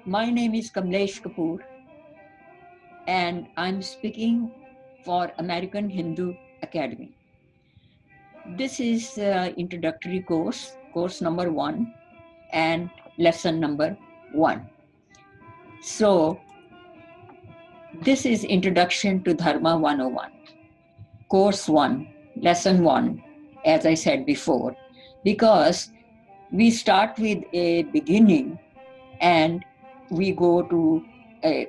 My name is Kamlesh Kapur, and I'm speaking for American Hindu Academy. This is introductory course number 1 and lesson number 1. So, this is Introduction to Dharma 101, course 1, lesson 1, as I said before, because we start with a beginning and we go to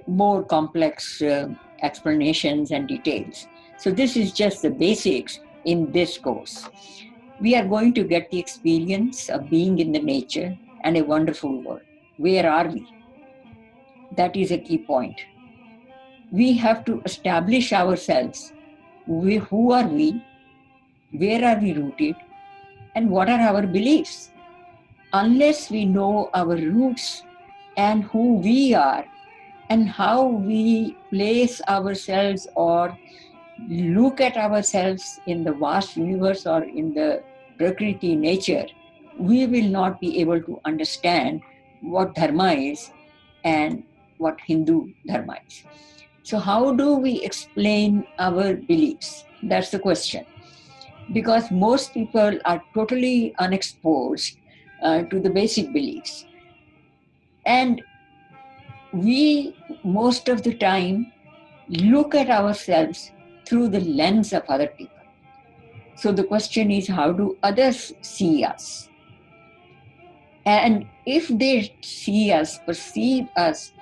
more complex explanations and details. So this is just the basics in this course. We are going to get the experience of being in the nature and a wonderful world. Where are we? That is a key point. We have to establish ourselves. Who are we? Where are we rooted? And what are our beliefs? Unless we know our roots and who we are, and how we place ourselves or look at ourselves in the vast universe or in the Prakriti nature, we will not be able to understand what Dharma is and what Hindu Dharma is. So how do we explain our beliefs? That's the question. Because most people are totally unexposed to the basic beliefs. And we, most of the time, look at ourselves through the lens of other people. So the question is, how do others see us? And if they see us, perceive us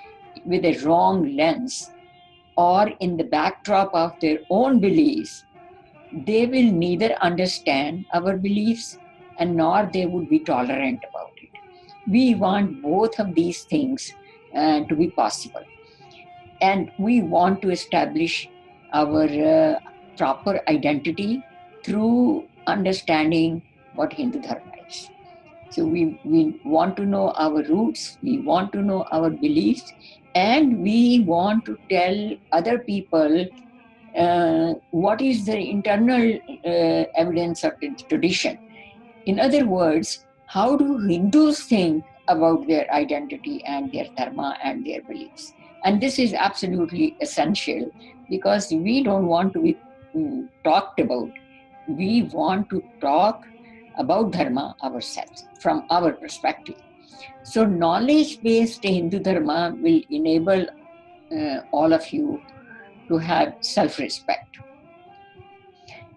with a wrong lens or in the backdrop of their own beliefs, they will neither understand our beliefs and nor they would be tolerant about it. We want both of these things to be possible. And we want to establish our proper identity through understanding what Hindu Dharma is. So we want to know our roots, we want to know our beliefs, and we want to tell other people what is the internal evidence of the tradition. In other words, how do Hindus think about their identity and their dharma and their beliefs? And this is absolutely essential because we don't want to be talked about. We want to talk about dharma ourselves from our perspective. So knowledge-based Hindu dharma will enable all of you to have self-respect.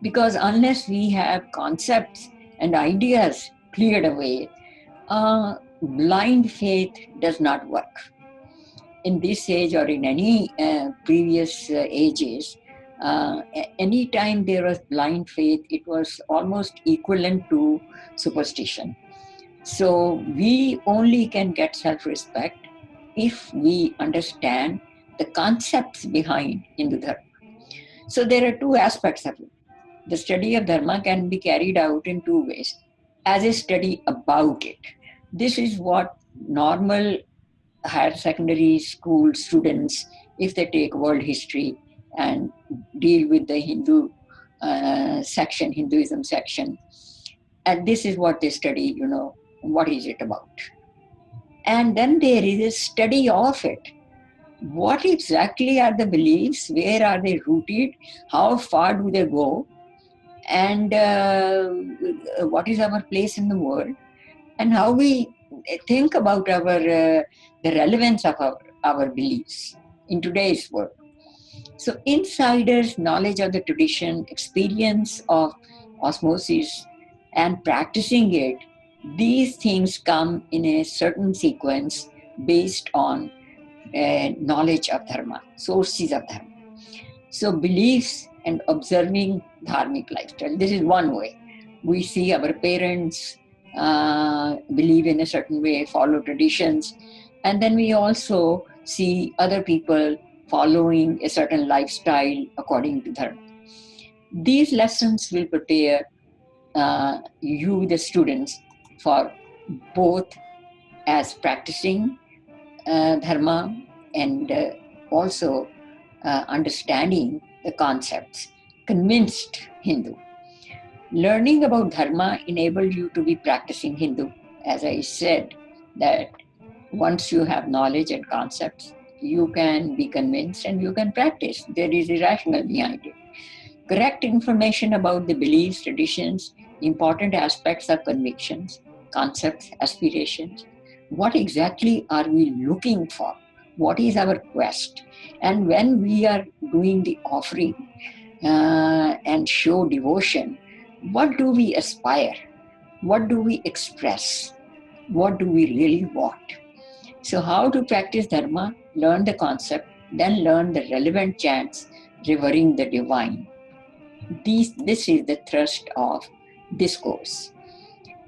Because unless we have concepts and ideas cleared away, blind faith does not work. In this age or in any previous ages, anytime there was blind faith, it was almost equivalent to superstition. So we only can get self-respect if we understand the concepts behind Hindu Dharma. So there are two aspects of it. The study of Dharma can be carried out in two ways. As a study about it. This is what normal higher secondary school students, if they take world history and deal with the Hinduism section, and this is what they study, what is it about? And then there is a study of it. What exactly are the beliefs? Where are they rooted? How far do they go? And what is our place in the world? And how we think about the relevance of our beliefs in today's world. So insiders' knowledge of the tradition, experience of osmosis, and practicing it, these things come in a certain sequence based on knowledge of Dharma, sources of Dharma. So beliefs and observing dharmic lifestyle. This is one way. We see our parents believe in a certain way, follow traditions, and then we also see other people following a certain lifestyle according to Dharma. These lessons will prepare you, the students, for both as practicing Dharma and also understanding the concepts, convinced Hindu. Learning about Dharma enabled you to be practicing Hindu. As I said, that once you have knowledge and concepts, you can be convinced and you can practice. There is irrational behind it. Correct information about the beliefs, traditions, important aspects of convictions, concepts, aspirations. What exactly are we looking for? What is our quest? And when we are doing the offering and show devotion, what do we aspire? What do we express? What do we really want? So, how to practice Dharma? Learn the concept, then learn the relevant chants, revering the divine. This is the thrust of this course.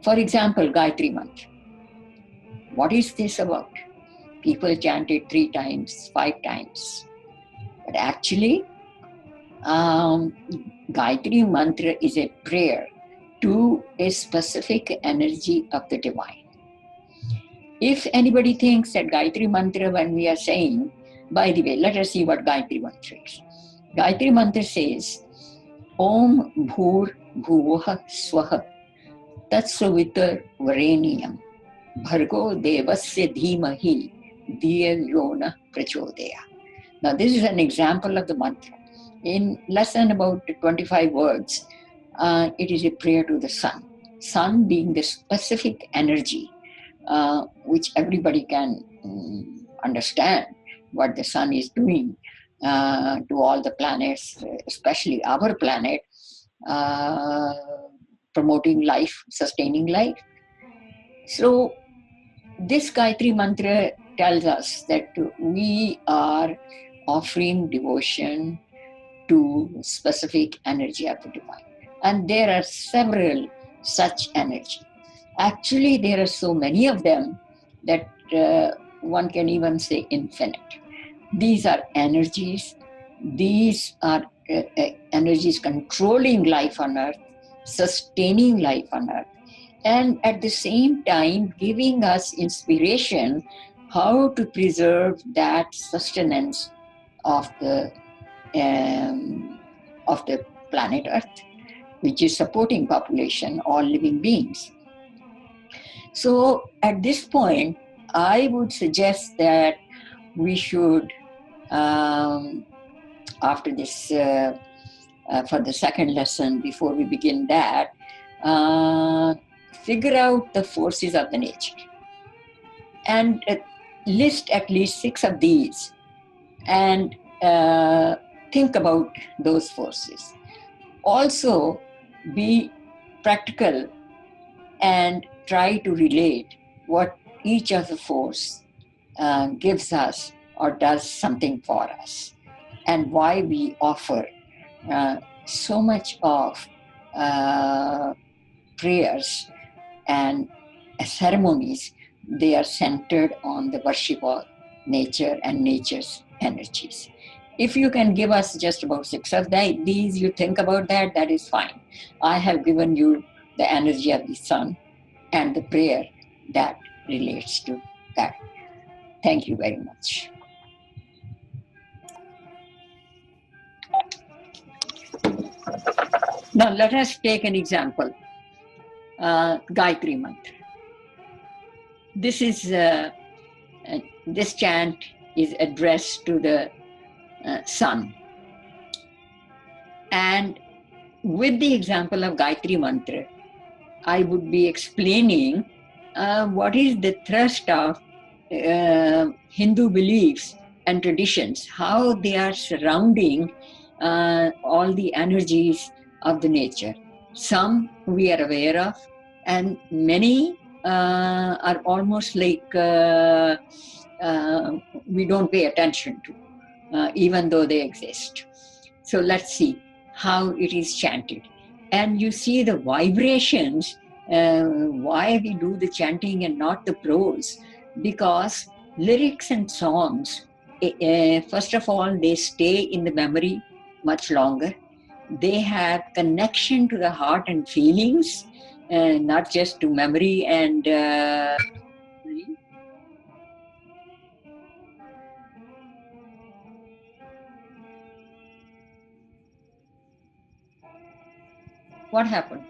For example, Gayatri Mantra. What is this about? People chant it 3 times, 5 times. But actually, Gayatri Mantra is a prayer to a specific energy of the divine. If anybody thinks that Gayatri Mantra, when we are saying, by the way, let us see what Gayatri Mantra is. Gayatri Mantra says, Om Bhur Bhuvah Swaha Tatsavitar Vareniyam Bhargo Devasya Dhimahi Dhiya Yona Prachodaya. Now, this is an example of the mantra. In less than about 25 words, it is a prayer to the sun. Sun being the specific energy which everybody can understand what the sun is doing to all the planets, especially our planet, promoting life, sustaining life. So, this Gayatri Mantra tells us that we are offering devotion to specific energy of the divine. And there are several such energy. Actually, there are so many of them that one can even say infinite. These are energies. These are energies controlling life on earth, sustaining life on earth, and at the same time giving us inspiration how to preserve that sustenance of the planet Earth, which is supporting population, all living beings. So at this point, I would suggest that we should, after this, for the second lesson, before we begin that, figure out the forces of the nature and list at least 6 of these and think about those forces. Also, be practical and try to relate what each of the force gives us or does something for us, and why we offer so much of prayers and ceremonies. They are centered on the worship of nature and nature's energies. If you can give us just about 6 of these, you think about that, that is fine. I have given you the energy of the sun and the prayer that relates to that. Thank you very much. Now let us take an example. Gayatri Mantra. This chant is addressed to the sun. And with the example of Gayatri Mantra, I would be explaining what is the thrust of Hindu beliefs and traditions, how they are surrounding all the energies of the nature. Some we are aware of, and many are almost like we don't pay attention to, even though they exist. So let's see how it is chanted. And you see the vibrations, why we do the chanting and not the prose, because lyrics and songs, first of all, they stay in the memory much longer. They have connection to the heart and feelings, not just to memory and what happened?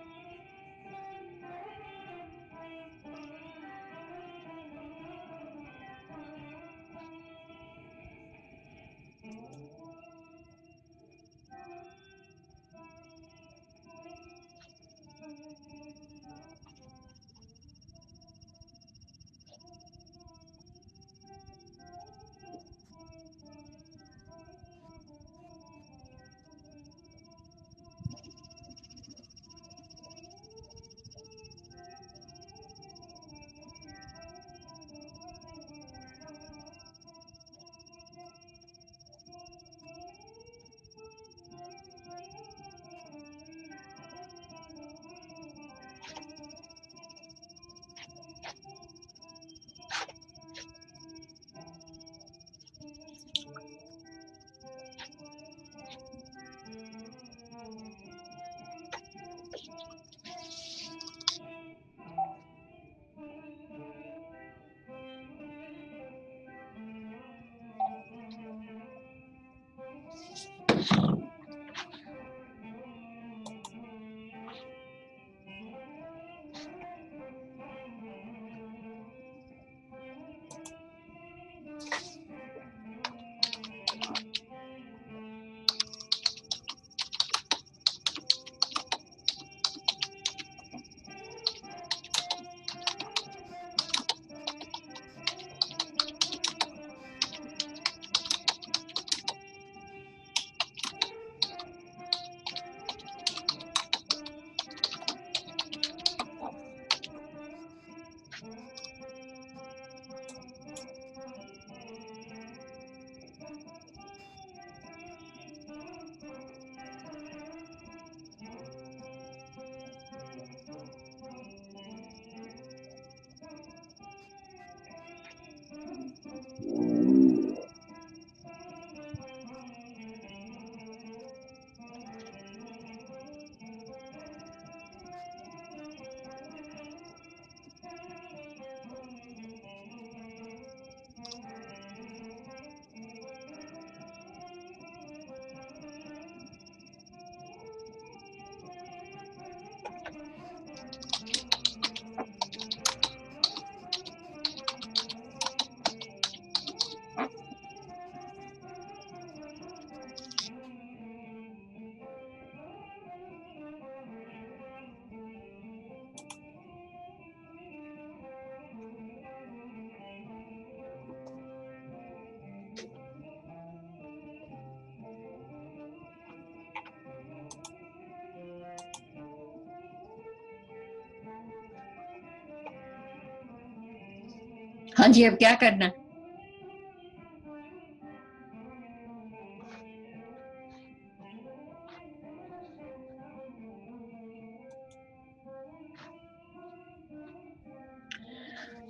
हाँ जी, अब क्या करना?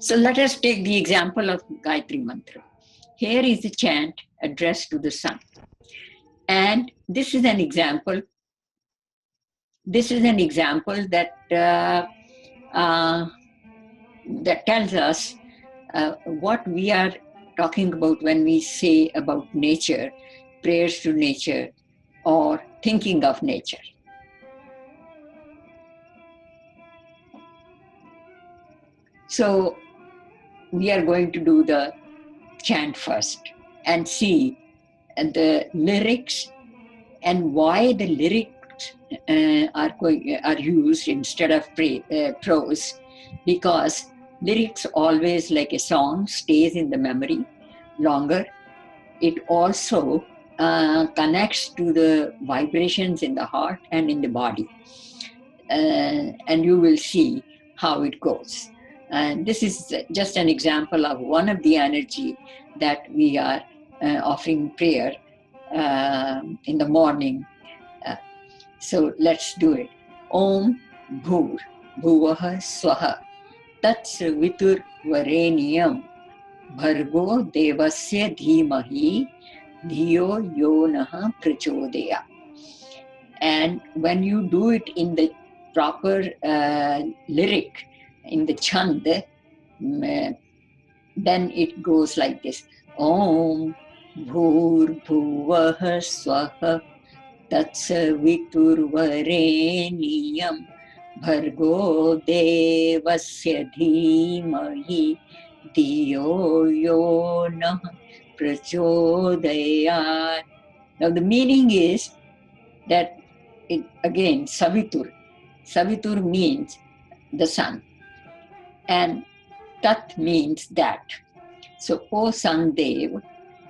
So let us take the example of Gayatri Mantra. Here is the chant addressed to the sun. And this is an example. This is an example that that tells us what we are talking about when we say about nature, prayers to nature, or thinking of nature. So we are going to do the chant first and see the lyrics and why the lyrics are used instead of prose, because lyrics always, like a song, stays in the memory longer. It also connects to the vibrations in the heart and in the body, and you will see how it goes. And this is just an example of one of the energy that we are offering prayer in the morning. So let's do it. Om Bhur Bhuvah Swaha Tats Vitur Vareniyam Bhargo Devasya Dhimahi Dhiyo Yonaha Prachodaya. And when you do it in the proper lyric, in the chand, then it goes like this. Om Bhur Bhuvah Swaha तत्सवितुर्वरेण्यं भर्गो देवस्य धीमहि धियो यो नः prachodayat. Now the meaning is that it, again, Savitur. Savitur means the sun, and Tat means that. So, O Sun Dev,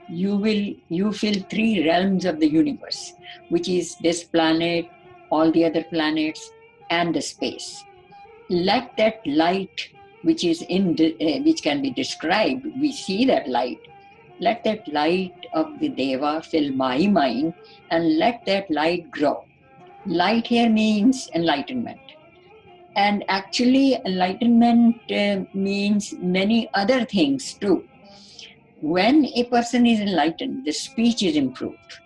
you fill three realms of the universe, which is this planet, all the other planets, and the space. Let that light, which is which can be described, we see that light. Let that light of the Deva fill my mind, and let that light grow. Light here means enlightenment. And actually, enlightenment means many other things too. When a person is enlightened, the speech is improved,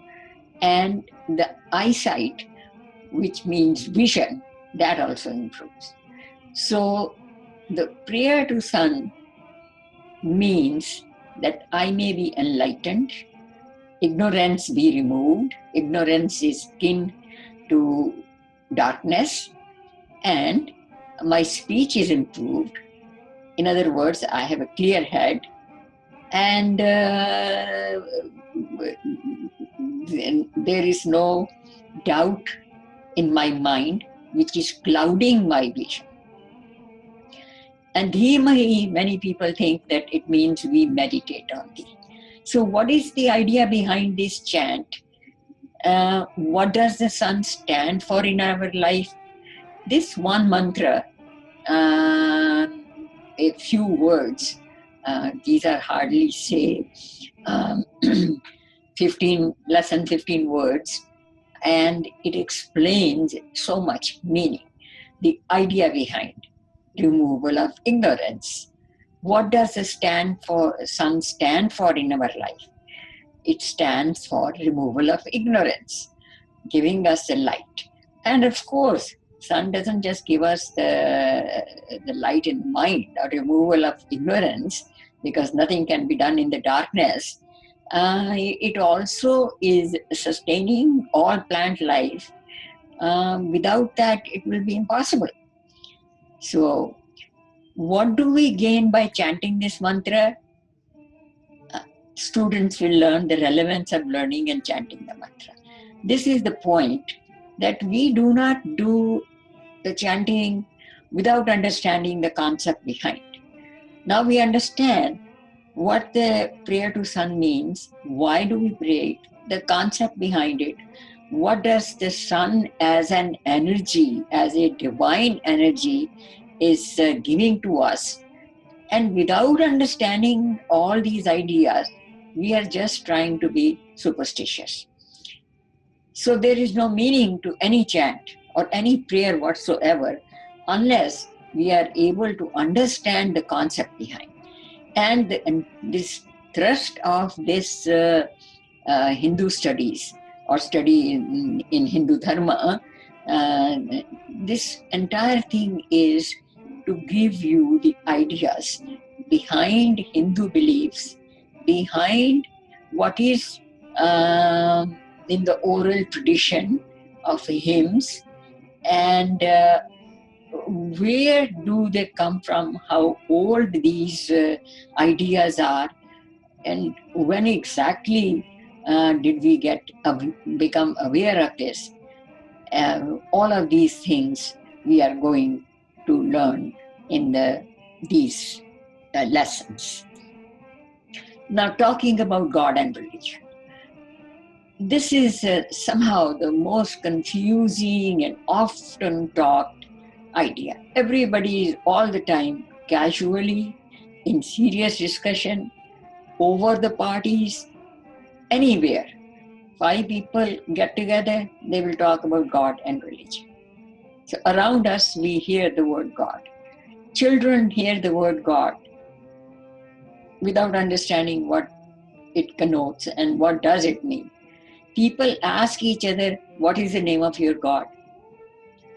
and the eyesight, which means vision, that also improves. So the prayer to sun means that I may be enlightened, ignorance be removed. Ignorance is kin to darkness, and my speech is improved. In other words, I have a clear head, and there is no doubt in my mind which is clouding my vision. And dhimahi, many people think that it means we meditate on thee. So what is the idea behind this chant? What does the sun stand for in our life? This one mantra, a few words, these are hardly, say, 15 words, and it explains so much meaning. The idea behind removal of ignorance. What does the sun stand for in our life? It stands for removal of ignorance, giving us the light. And of course, sun doesn't just give us the light in mind or removal of ignorance, because nothing can be done in the darkness. It also is sustaining all plant life. Without that, it will be impossible. So, what do we gain by chanting this mantra? Students will learn the relevance of learning and chanting the mantra. This is the point, that we do not do the chanting without understanding the concept behind. Now we understand what the prayer to sun means, why do we pray it, the concept behind it, what does the sun as an energy, as a divine energy is giving to us, And without understanding all these ideas, we are just trying to be superstitious. So there is no meaning to any chant or any prayer whatsoever unless we are able to understand the concept behind. And this thrust of this Hindu studies or study in Hindu Dharma, this entire thing is to give you the ideas behind Hindu beliefs, behind what is in the oral tradition of hymns, and where do they come from, how old these ideas are, and when exactly did we become aware of this. All of these things we are going to learn in these lessons. Now, talking about God and religion. This is somehow the most confusing and often talked idea. Everybody is all the time casually in serious discussion over the parties, anywhere. 5 people get together, they will talk about God and religion. So around us, we hear the word God. Children hear the word God without understanding what it connotes and what does it mean. People ask each other, what is the name of your God?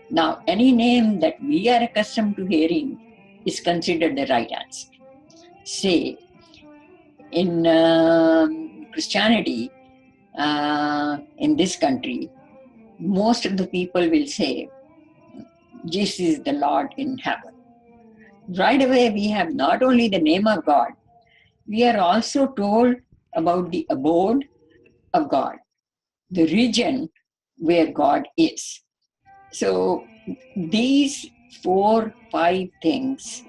Now, any name that we are accustomed to hearing is considered the right answer. Say, in Christianity, in this country, most of the people will say, Jesus is the Lord in heaven. Right away, we have not only the name of God, we are also told about the abode of God, the region where God is. So these 4, 5 things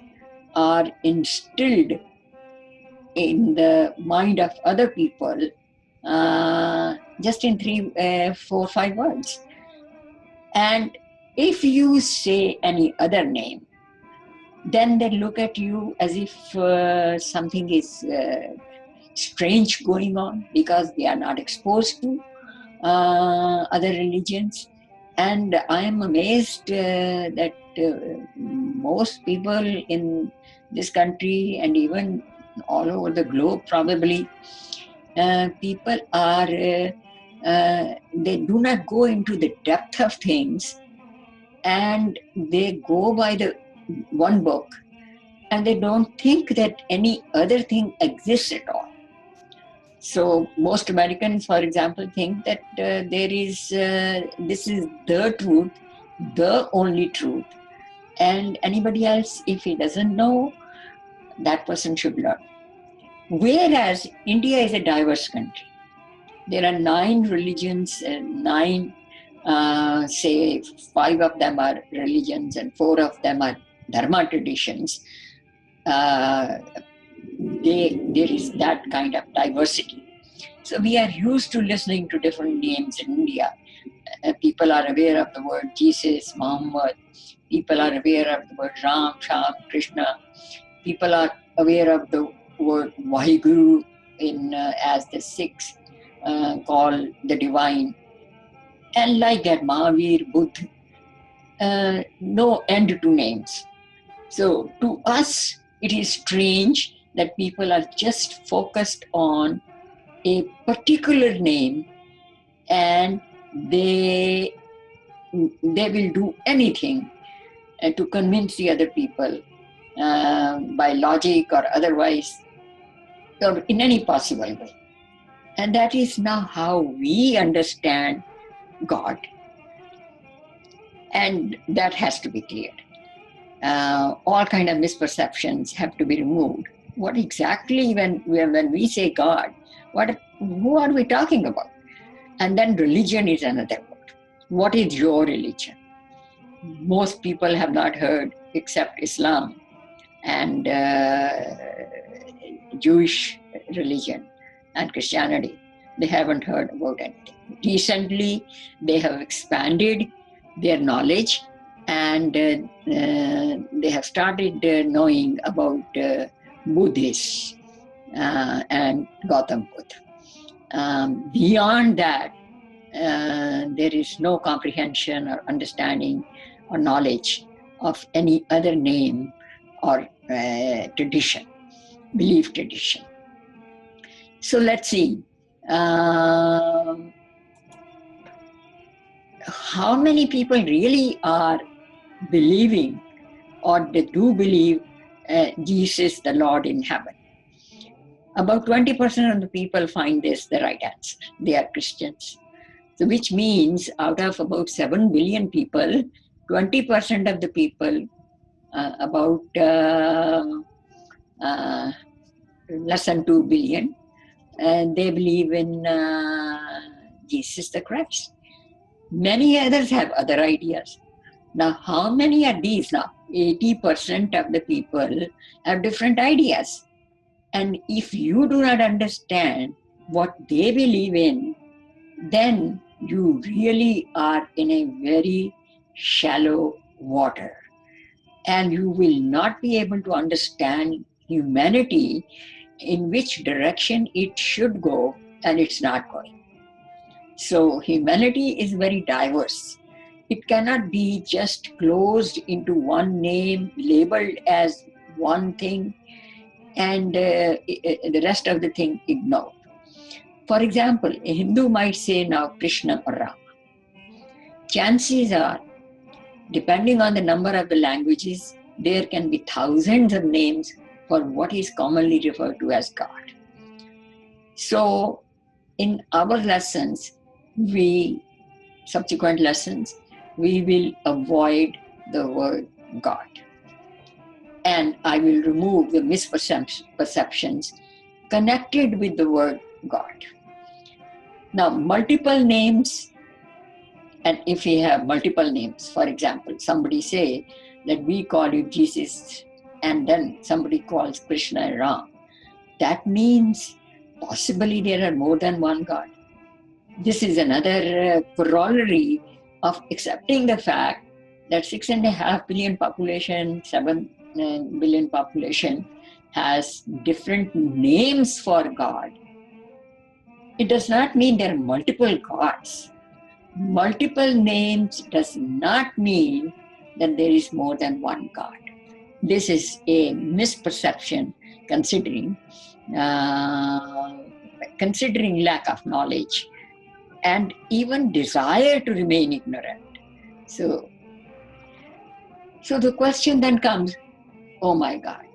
are instilled in the mind of other people just in 3, 4, 5 words. And if you say any other name, then they look at you as if something is strange going on because they are not exposed to other religions. And I am amazed that most people in this country and even all over the globe probably, people are, they do not go into the depth of things, and they go by the one book, and they don't think that any other thing exists at all. So most Americans, for example, think that this is the truth, the only truth. And anybody else, if he doesn't know, that person should learn. Whereas India is a diverse country. There are 9 religions, and 9, say 5 of them are religions and 4 of them are Dharma traditions. There is that kind of diversity. So we are used to listening to different names in India. People are aware of the word Jesus, Muhammad. People are aware of the word Ram, Sham, Krishna. People are aware of the word Vaheguru as the Sikhs call the divine. And like that, Mahavir, Buddha, no end to names. So to us, it is strange that people are just focused on a particular name, and they will do anything to convince the other people by logic or otherwise, or in any possible way. And that is now how we understand God. And that has to be cleared. All kind of misperceptions have to be removed. What exactly, when we say God, who are we talking about? And then religion is another word. What is your religion? Most people have not heard except Islam and Jewish religion and Christianity. They haven't heard about anything. Recently, they have expanded their knowledge And they have started knowing about Buddhists and Gautam Buddha. Beyond that, there is no comprehension or understanding or knowledge of any other name or tradition, belief tradition. So let's see. How many people really are believing, or they do believe Jesus, the Lord in heaven? About 20% of the people find this the right answer. They are Christians. So which means out of about 7 billion people, 20% of the people, about less than 2 billion, and they believe in Jesus the Christ. Many others have other ideas. Now, how many are these now? 80% of the people have different ideas. And if you do not understand what they believe in, then you really are in a very shallow water. And you will not be able to understand humanity, in which direction it should go, and it's not going. So humanity is very diverse. It cannot be just closed into one name, labeled as one thing, and the rest of the thing ignored. For example, a Hindu might say now Krishna or Rama. Chances are, depending on the number of the languages, there can be thousands of names for what is commonly referred to as God. So in our lessons, subsequent lessons, we will avoid the word God. And I will remove the misperceptions connected with the word God. Now, multiple names, and if we have multiple names, for example, somebody say that we call you Jesus, and then somebody calls Krishna and Ram, that means possibly there are more than one God. This is another corollary of accepting the fact that 6.5 billion population, 7 billion population has different names for God. It does not mean there are multiple gods. Multiple names does not mean that there is more than one God. This is a misperception considering lack of knowledge and even desire to remain ignorant. So the question then comes, oh my God.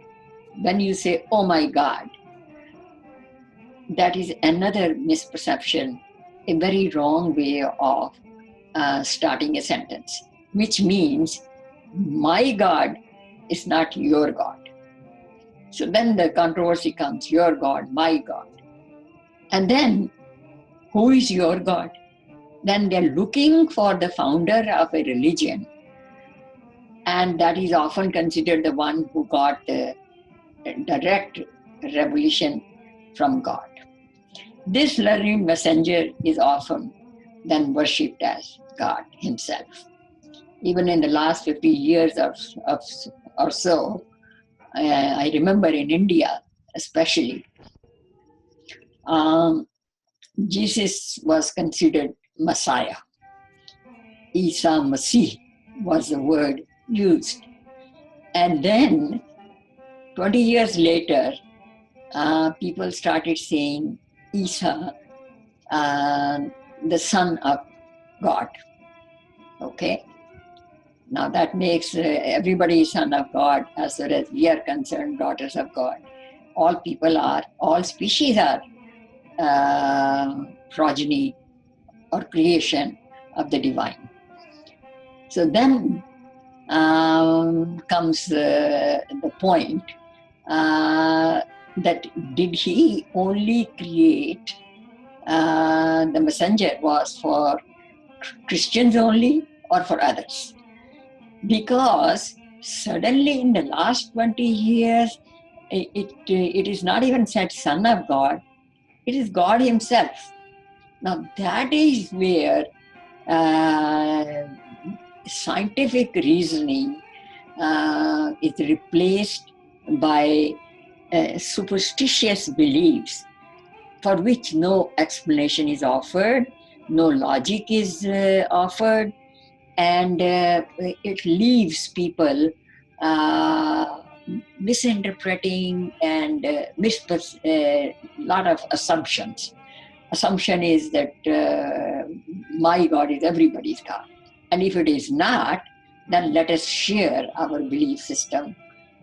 When you say, oh my God, that is another misperception, a very wrong way of starting a sentence, which means my God is not your God. So then the controversy comes, your God, my God. And then, who is your God? Then they're looking for the founder of a religion, and that is often considered the one who got the direct revelation from God. This learned messenger is often then worshipped as God himself. Even in the last 50 years or so, I remember in India especially, Jesus was considered Messiah. Isa Masih was the word used. And then 20 years later, people started saying Isa, the son of God. Okay? Now that makes everybody son of God as far as we are concerned, daughters of God. All people are, all species are progeny or creation of the divine. So then comes the point that did he only create the messenger was for Christians only or for others? Because suddenly in the last 20 years, it is not even said Son of God, it is God himself. Now that is where scientific reasoning is replaced by superstitious beliefs for which no explanation is offered, no logic is offered, and it leaves people misinterpreting and lot of assumptions. Assumption is that my God is everybody's God. And if it is not, then let us share our belief system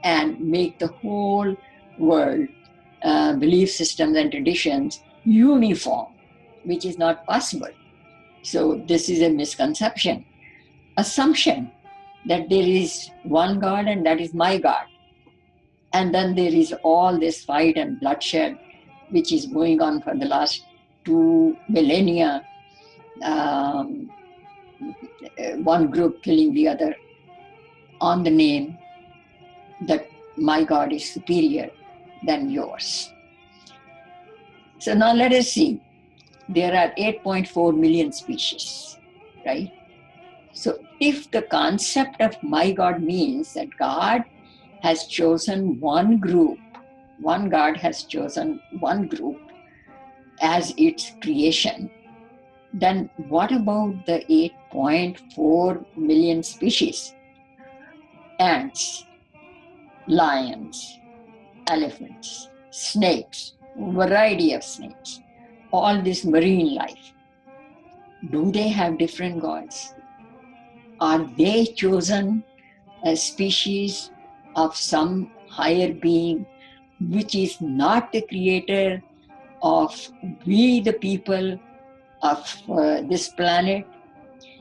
and make the whole world belief systems and traditions uniform, which is not possible. So this is a misconception. Assumption that there is one God and that is my God. And then there is all this fight and bloodshed, which is going on for the last 2 millennia. One group killing the other on the name that my God is superior than yours. So now let us see. There are 8.4 million species, right? So if the concept of my God means that God has chosen one group, one God has chosen one group as its creation, then what about the 8.4 million species? Ants, lions, elephants, snakes, variety of snakes, all this marine life. Do they have different gods? Are they chosen as species of some higher being which is not the creator of we the people of this planet?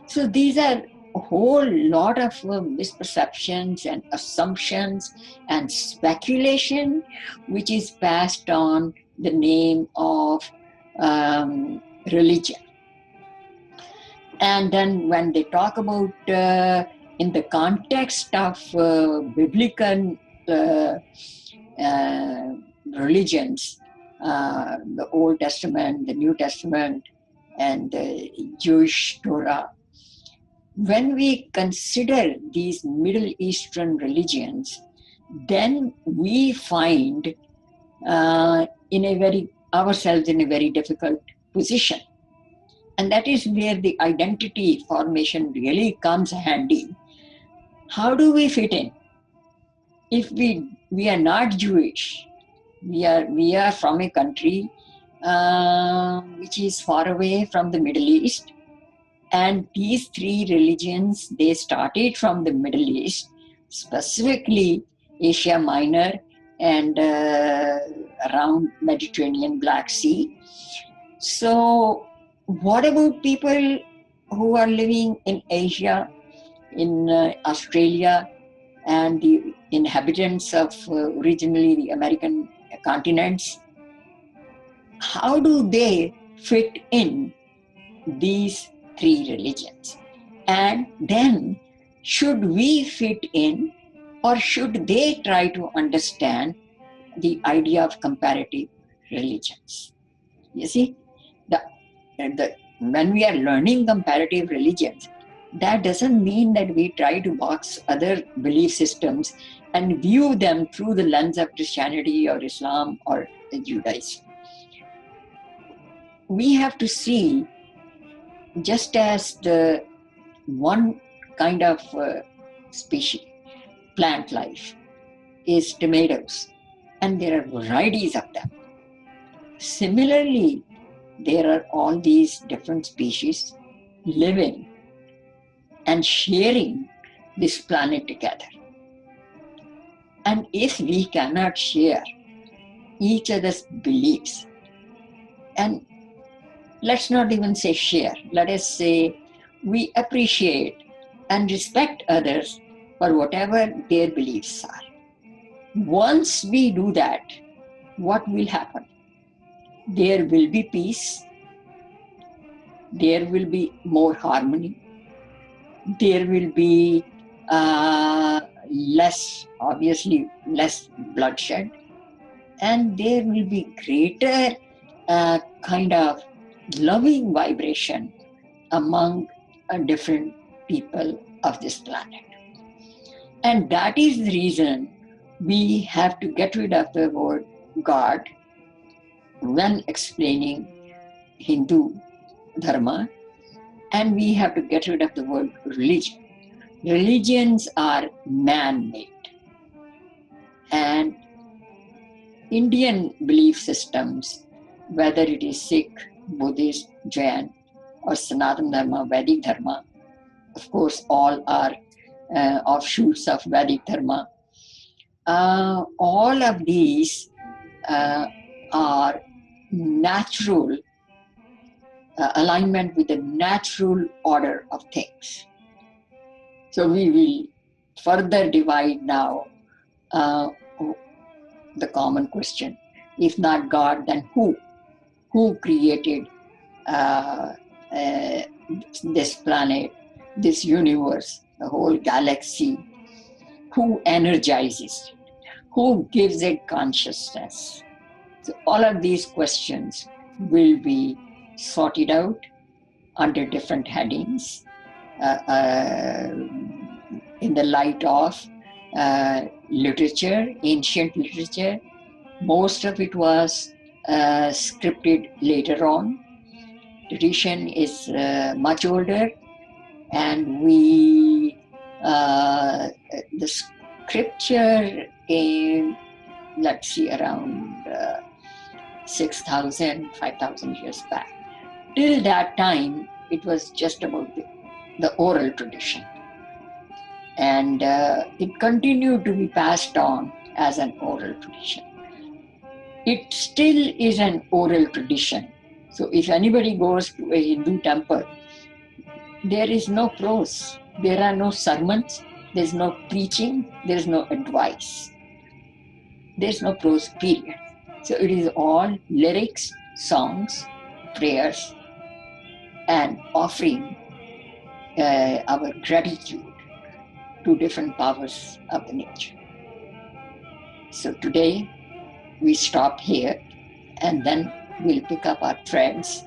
So these are a whole lot of misperceptions and assumptions and speculation which is passed on the name of religion. And then when they talk about in the context of biblical religions, the Old Testament, the New Testament, and the Jewish Torah, when we consider these Middle Eastern religions, then we find ourselves in a very difficult position. And that is where the identity formation really comes handy. How do we fit in? If we are not Jewish, we are from a country which is far away from the Middle East, and these three religions, they started from the Middle East, specifically Asia Minor and around Mediterranean Black Sea. So what about people who are living in Asia, in Australia, and the inhabitants of originally the American continents? How do they fit in these three religions? And then should we fit in, or should they try to understand the idea of comparative religions? You see, when we are learning comparative religions, that doesn't mean that we try to box other belief systems and view them through the lens of Christianity or Islam or Judaism. We have to see, just as the one kind of species, plant life, is tomatoes, and there are varieties of them. Similarly, there are all these different species living and sharing this planet together. And if we cannot share each other's beliefs, and let's not even say share, let us say we appreciate and respect others for whatever their beliefs are. Once we do that, what will happen? There will be peace, there will be more harmony, there will be less bloodshed, and there will be greater kind of loving vibration among different people of this planet. And that is the reason we have to get rid of the word God when explaining Hindu Dharma, and we have to get rid of the word religion. Religions are man-made, and Indian belief systems, whether it is Sikh, Buddhist, Jain, or Sanatana Dharma, Vedic Dharma, of course, all are offshoots of Vedic Dharma. All of these are natural alignment with the natural order of things. So we will further divide now the common question: if not God, then who? Who created this planet, this universe, the whole galaxy? Who energizes it? Who gives it consciousness? So all of these questions will be sorted out under different headings in the light of literature, ancient literature. Most of it was scripted later on. Tradition is much older, and the scripture came, let's see, around 6,000, 5,000 years back. Till that time, it was just about the oral tradition. And it continued to be passed on as an oral tradition. It still is an oral tradition. So if anybody goes to a Hindu temple, there is no prose, there are no sermons, there's no preaching, there's no advice. There's no prose, period. So it is all lyrics, songs, prayers, and offering our gratitude to different powers of the nature. So today we stop here, and then we'll pick up our threads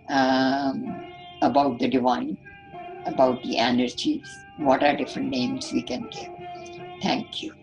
about the divine, about the energies, what are different names we can give. Thank you.